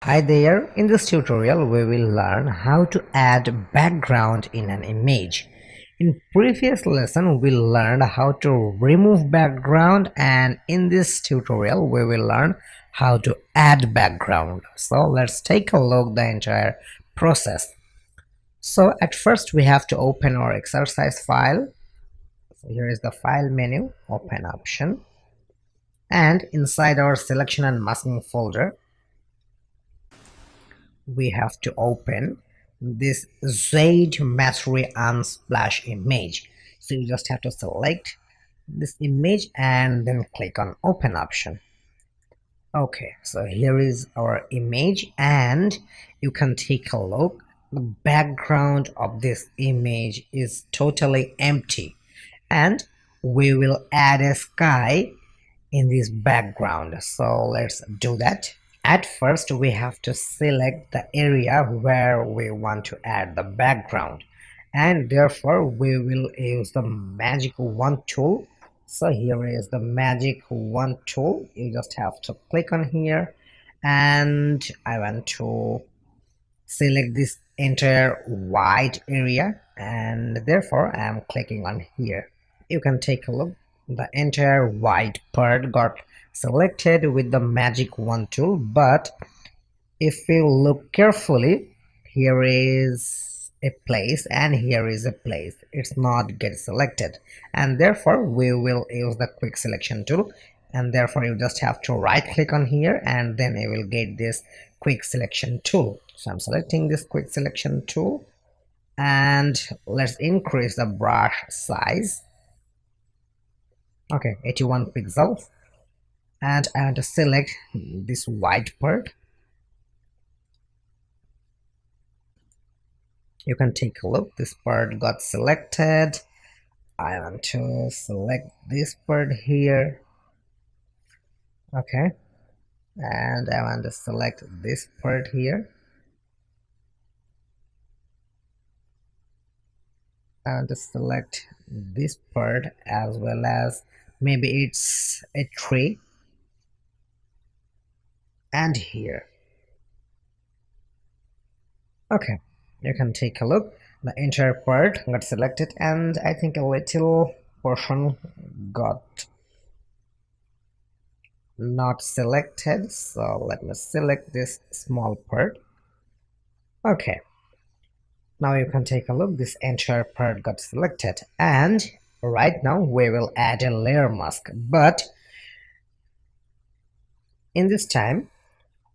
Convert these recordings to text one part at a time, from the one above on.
Hi there, in this tutorial we will learn how to add background in an image. In previous lesson we learned how to remove background, and in this tutorial we will learn how to add background. So let's take a look the entire process. So at first we have to open our exercise file. So here is the file menu, open option, and inside our selection and masking folder we have to open this Z Mastery Unsplash image. So you just have to select this image and then click on open option. Okay, so here is our image, and you can take a look. The background of this image is totally empty, and we will add a sky in this background. So let's do that. At first we have to select the area where we want to add the background, and therefore we will use the magic wand tool. So here is the magic wand tool. You just have to click on here, and I want to select this entire white area, and therefore I am clicking on here. You can take a look. The entire white part got selected with the magic wand tool, but if you look carefully, here is a place and here is a place. It's not get selected, and therefore we will use the quick selection tool, and therefore you just have to right click on here and then you will get this quick selection tool. So I'm selecting this quick selection tool, and let's increase the brush size. Okay, 81 pixels, and I want to select this white part. You can take a look. This part got selected. I want to select this part here. Okay, and I want to select this part here. I want to select this part as well as maybe it's a tree, and here. Okay, you can take a look. The entire part got selected, and I think a little portion got not selected. So let me select this small part. Okay, now you can take a look. This entire part got selected, and right now we will add a layer mask, but in this time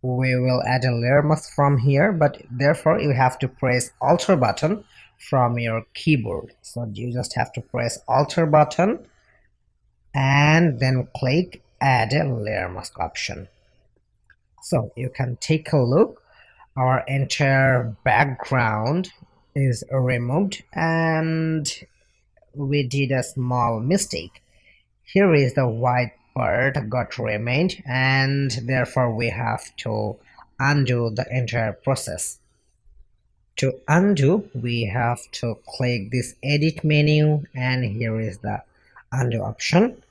we will add a layer mask from here, but therefore you have to press Alt button from your keyboard. So you just have to press Alt button and then click add a layer mask option. So you can take a look. Our entire background is removed, and we did a small mistake. Here is the white part got remained, and therefore we have to undo the entire process. To undo, we have to click this edit menu, and here is the undo option.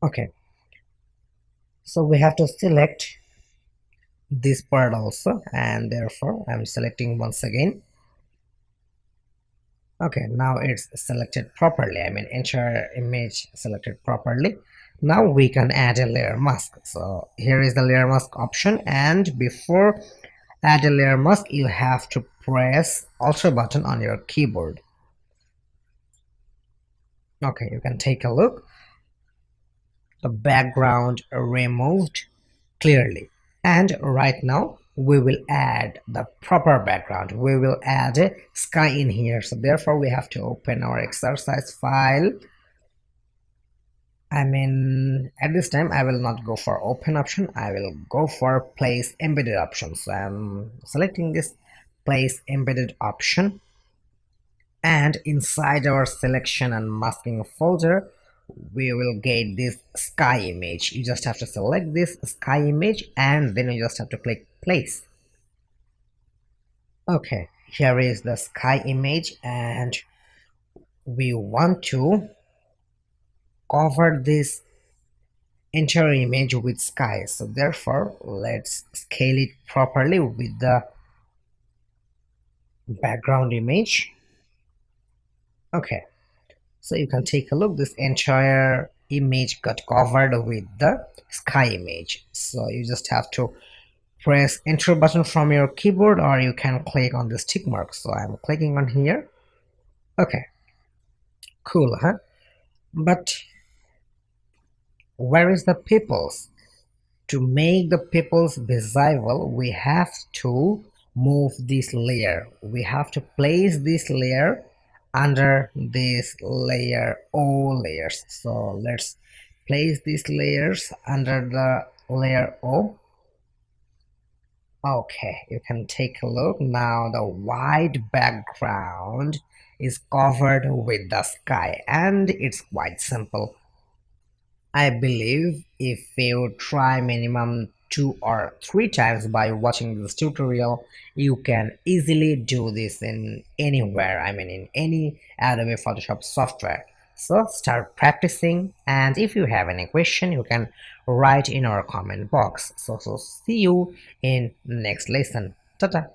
Okay, so we have to select this part also, and therefore I'm selecting once again. Okay, now it's selected properly. I mean, entire image selected properly. Now we can add a layer mask. So here is the layer mask option, and before add a layer mask you have to press Alt button on your keyboard. Okay, you can take a look. The background removed clearly, and right now we will add the proper background. We will add a sky in here, so therefore we have to open our exercise file. I mean, at this time I will not go for open option, I will go for place embedded option. So I'm selecting this place embedded option, and inside our selection and masking folder we will get this sky image. You just have to select this sky image, and then you just have to click place. Okay, here is the sky image, and we want to cover this entire image with sky, so therefore let's scale it properly with the background image. Okay, so you can take a look, this entire image got covered with the sky image. So you just have to press enter button from your keyboard, or you can click on this tick mark. So I'm clicking on here. Okay, cool, huh? But where is the peoples? To make the peoples visible, we have to move this layer. We have to place this layer under this layer, all layers. So let's place these layers under the layer O. Okay, you can take a look. Now the white background is covered with the sky, and it's quite simple. I believe if you try minimum 2 or 3 times by watching this tutorial, you can easily do this in anywhere, I mean in any Adobe Photoshop software. So start practicing, and if you have any question, you can write in our comment box. So see you in next lesson. Ta-ta.